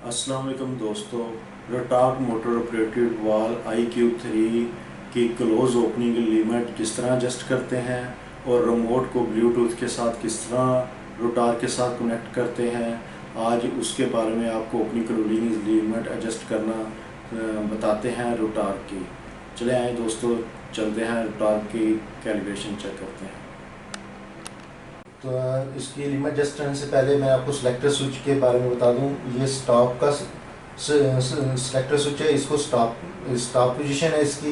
अस्सलाम वालेकुम दोस्तों। रोटाक मोटर ऑपरेटेड वाल IQ3 की क्लोज़ ओपनिंग लिमिट किस तरह एडजस्ट करते हैं और रिमोट को ब्लूटूथ के साथ किस तरह रोटाक के साथ कनेक्ट करते हैं, आज उसके बारे में आपको ओपनिंग क्लोजिंग लिमिट एडजस्ट करना बताते हैं रोटाक की। चले आए दोस्तों, चलते हैं रोटाक की कैलिब्रेशन चेक करते हैं। तो इसकी लिमिट एडजस्ट करने से पहले मैं आपको सिलेक्टर स्विच के बारे में बता दूं। ये स्टॉप का सिलेक्टर स्विच है, इसको स्टॉप पोजीशन है इसकी,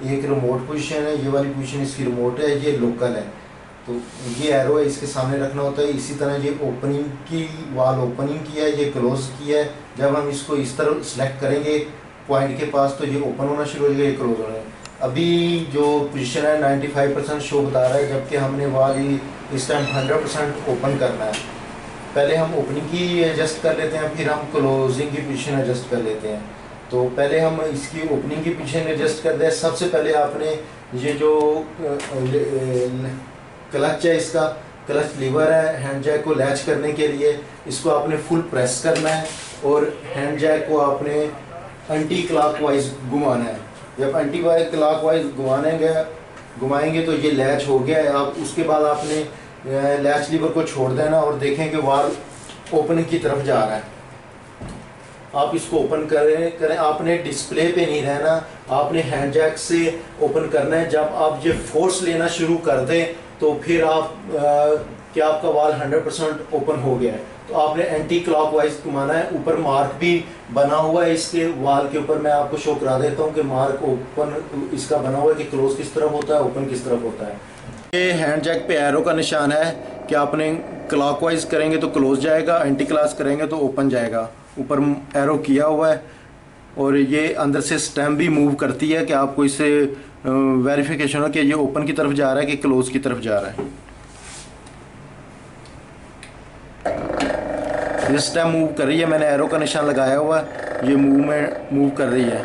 एक रिमोट पोजीशन है, ये वाली पोजीशन इसकी रिमोट है, ये लोकल है। तो ये एरो है, इसके सामने रखना होता है। इसी तरह ये ओपनिंग की वाल ओपनिंग की है, ये क्लोज की है। जब हम इसको इस तरह सिलेक्ट करेंगे पॉइंट के पास तो ये ओपन होना शुरू हो जाएगा, ये क्लोज होना है। अभी जो पोजीशन है 95% शो बता रहा है, जबकि हमने वाल इस टाइम 100% ओपन करना है। पहले हम ओपनिंग की एडजस्ट कर लेते हैं, फिर हम क्लोजिंग की पोजीशन एडजस्ट कर लेते हैं। तो पहले हम इसकी ओपनिंग की पोजीशन एडजस्ट करते हैं। सबसे पहले आपने ये जो क्लच है, इसका क्लच लीवर है हैंड जैक को लैच करने के लिए, इसको आपने फुल प्रेस करना है और हैंड जैक को आपने एंटी क्लॉकवाइज घुमाना है। जब एंटी क्लॉकवाइज घुमाएंगे तो ये लैच हो गया है। अब उसके बाद आपने लैच लीवर को छोड़ देना और देखें कि वाल ओपनिंग की तरफ जा रहा है। आप इसको ओपन करें। आपने डिस्प्ले पे नहीं रहना, आपने हैंड जैक से ओपन करना है। जब आप ये फोर्स लेना शुरू कर दें तो फिर आपका वाल 100% ओपन हो गया है। तो आपने एंटी क्लॉकवाइज घुमाना है। ऊपर मार्क भी बना हुआ है इसके वाल के ऊपर, मैं आपको शो करा देता हूँ कि मार्क ओपन इसका बना हुआ है कि क्लोज किस तरफ होता है, ओपन किस तरफ होता है। ये हैंड जैक पे एरो का निशान है कि आपने क्लॉकवाइज करेंगे तो क्लोज जाएगा, एंटी क्लॉक करेंगे तो ओपन जाएगा। ऊपर एरो किया हुआ है और ये अंदर से स्टैम्प भी मूव करती है कि आपको इससे वेरिफिकेशन हो कि ये ओपन की तरफ जा रहा है कि क्लोज की तरफ जा रहा है। ये स्टैम्प मूव कर रही है, मैंने एरो का निशान लगाया हुआ है, ये मूव कर रही है।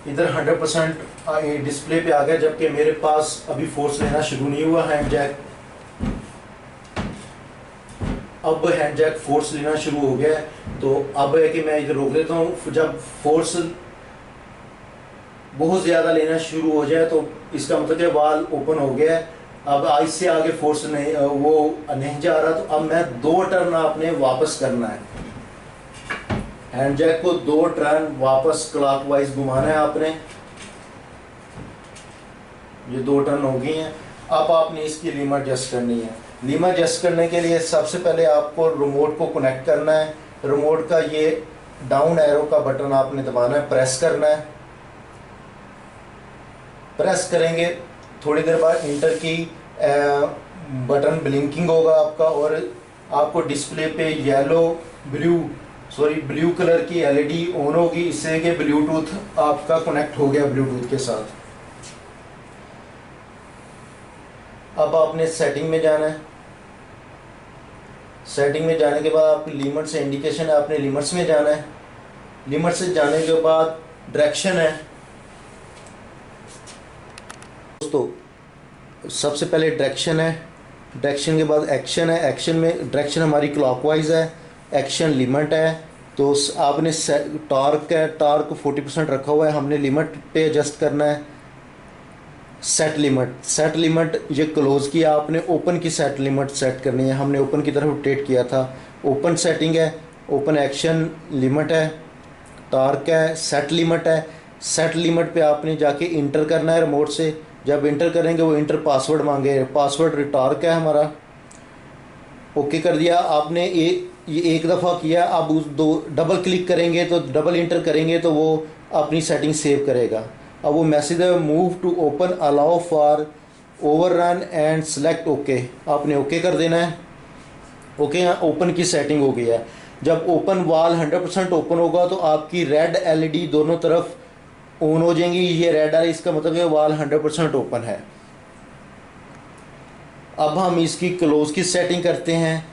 इधर 100% डिस्प्ले पे आ गया, जबकि मेरे पास अभी फोर्स लेना शुरू नहीं हुआ हैंड जैक। अब हैंड जैक फोर्स लेना शुरू हो गया है, तो अब है कि मैं इधर रोक देता हूँ। जब फोर्स बहुत ज़्यादा लेना शुरू हो जाए तो इसका मतलब है वाल ओपन हो गया है। अब आज से आगे फोर्स नहीं जा रहा, तो अब मैं 2 टर्न आपने वापस करना है। हैंड जैक को 2 टर्न वापस क्लॉकवाइज घुमाना है आपने। ये 2 टर्न हो गई हैं। अब आपने इसकी लिमिट एडजस्ट करनी है। लिमिट एडजस्ट करने के लिए सबसे पहले आपको रिमोट को कनेक्ट करना है। रिमोट का ये डाउन एरो का बटन आपने दबाना है, प्रेस करना है। प्रेस करेंगे थोड़ी देर बाद इंटर की बटन ब्लिंकिंग होगा आपका और आपको डिस्प्ले पे ब्लू कलर की LED ऑन होगी, इससे कि ब्लूटूथ आपका कनेक्ट हो गया ब्लूटूथ के साथ। अब आपने सेटिंग में जाना है। सेटिंग में जाने के बाद आपकी लिमिट से इंडिकेशन है, आपने लिमिट्स में जाना है। लिमिट से जाने के बाद डायरेक्शन है। दोस्तों सबसे पहले डायरेक्शन है, डायरेक्शन के बाद एक्शन है। एक्शन में डायरेक्शन हमारी क्लॉकवाइज है, एक्शन लिमिट है। तो आपने टॉर्क 40% रखा हुआ है, हमने लिमिट पे एडजस्ट करना है। सेट लिमिट ये क्लोज किया, आपने ओपन की सेट लिमिट सेट करनी है। हमने ओपन की तरफ रोटेट किया था, ओपन सेटिंग है। ओपन एक्शन लिमिट है, टॉर्क है, सेट लिमिट है। सेट लिमिट पे आपने जाके इंटर करना है रिमोट से। जब इंटर करेंगे वो इंटर पासवर्ड मांगे, पासवर्ड रिटॉर्क है हमारा। ओके कर दिया आपने। ये एक दफ़ा किया, अब उस 2 डबल क्लिक करेंगे तो डबल इंटर करेंगे तो वो अपनी सेटिंग सेव करेगा। अब वो मैसेज है move to open allow for overrun and select okay, आपने ओके कर देना है। ओके, यहाँ ओपन की सेटिंग हो गई है। जब ओपन वाल 100% ओपन होगा तो आपकी रेड LED दोनों तरफ ऑन हो जाएंगी। ये रेड है, इसका मतलब है वाल 100% ओपन है। अब हम इसकी क्लोज की सेटिंग करते हैं।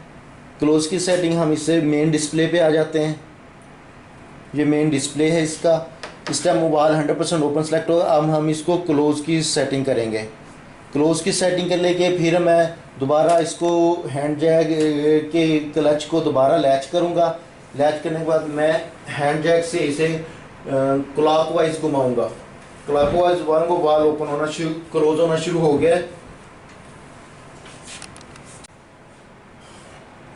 क्लोज की सेटिंग हम इससे मेन डिस्प्ले पे आ जाते हैं। ये मेन डिस्प्ले है इसका। इस टाइम वाल 100% ओपन सेलेक्ट होगा। अब हम इसको क्लोज की सेटिंग करेंगे। क्लोज की सेटिंग कर लेके फिर मैं दोबारा इसको हैंड जैक के क्लच को दोबारा लैच करूँगा। लैच करने के बाद मैं हैंड जैक से इसे क्लॉकवाइज घुमाऊँगा। क्लॉकवाइज घुमाऊँगा, वाल ओपन होना क्लोज होना शुरू हो गया है।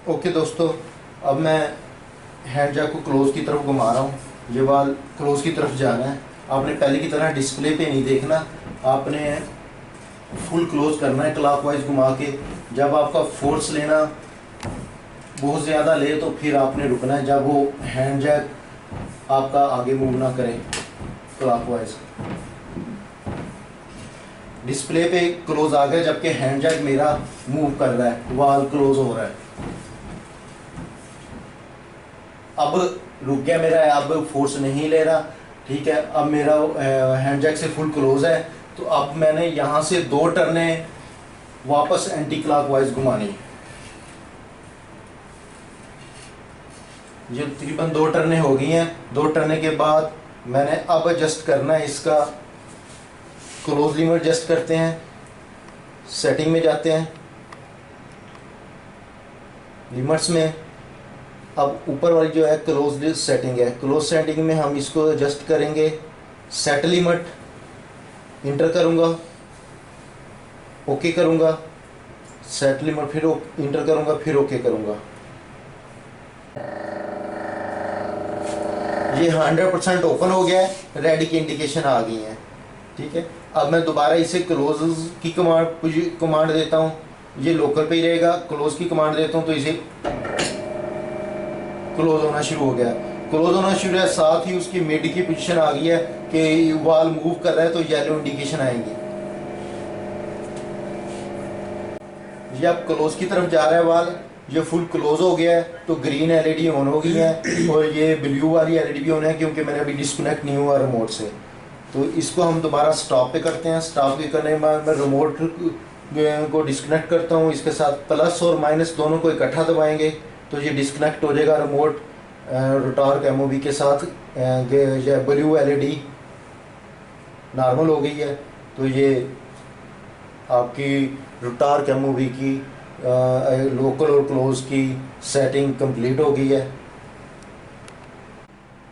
ओके दोस्तों, अब मैं हैंड जैक को क्लोज की तरफ घुमा रहा हूँ। ये वाल क्लोज की तरफ जाना है। आपने पहले की तरह डिस्प्ले पे नहीं देखना, आपने फुल क्लोज करना है क्लॉकवाइज घुमा के। जब आपका फोर्स लेना बहुत ज़्यादा ले तो फिर आपने रुकना है, जब वो हैंड जैक आपका आगे मूव ना करे क्लॉकवाइज। डिस्प्ले पे क्लोज आ गया, जबकि हैंड जैक मेरा मूव कर रहा है, वाल क्लोज हो रहा है। अब रुक गया मेरा, अब फोर्स नहीं ले रहा, ठीक है। अब मेरा हैंड जैक से फुल क्लोज है, तो अब मैंने यहाँ से 2 टर्ने वापस एंटी क्लॉकवाइज घुमानी। ये तकरीबन 2 टर्ने हो गई हैं। 2 टर्ने के बाद मैंने अब एडजस्ट करना है इसका। क्लोज लिमिट एडजस्ट करते हैं, सेटिंग में जाते हैं, लिमिट्स में। अब ऊपर वाली जो है क्लोज सेटिंग है, क्लोज सेटिंग में हम इसको एडजस्ट करेंगे। सेट लिमिट इंटर करूँगा, ओके करूँगा, सेट लिमिट फिर इंटर करूँगा, फिर ओके करूँगा। ये 100% ओपन हो गया है, रेडी की इंडिकेशन आ गई है, ठीक है। अब मैं दोबारा इसे क्लोज की कमांड देता हूँ, ये लोकल पे ही रहेगा। क्लोज की कमांड देता हूँ तो इसे क्लोज होना शुरू हो गया। क्लोज होना शुरू है, साथ ही उसकी मिड की पोजीशन आ गई है कि वाल मूव कर रहा है, तो येलो इंडिकेशन आएंगी। ये अब क्लोज की तरफ जा रहा है वाल, ये फुल क्लोज हो गया है, तो ग्रीन एलईडी ऑन हो गई है और ये ब्लू वाली एलईडी भी ऑन है, क्योंकि मैंने अभी डिस्कनेक्ट नहीं हुआ रिमोट से। तो इसको हम दोबारा स्टॉप पे करते हैं। स्टॉप पे करने के बाद मैं रिमोट को डिस्कनेक्ट करता हूँ, इसके साथ प्लस और माइनस दोनों को इकट्ठा दबाएंगे तो ये डिस्कनेक्ट हो जाएगा रिमोट रोटॉर्क एमओवी के साथ। ब्लू एलईडी नॉर्मल हो गई है, तो ये आपकी रोटॉर्क एमओवी की लोकल और क्लोज की सेटिंग कंप्लीट हो गई है।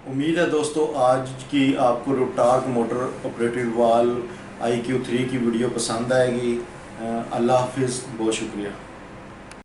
उम्मीद है दोस्तों आज की आपको रोटॉर्क मोटर ऑपरेटेड वाल IQ3 की वीडियो पसंद आएगी। अल्लाह हाफिज़, बहुत शुक्रिया।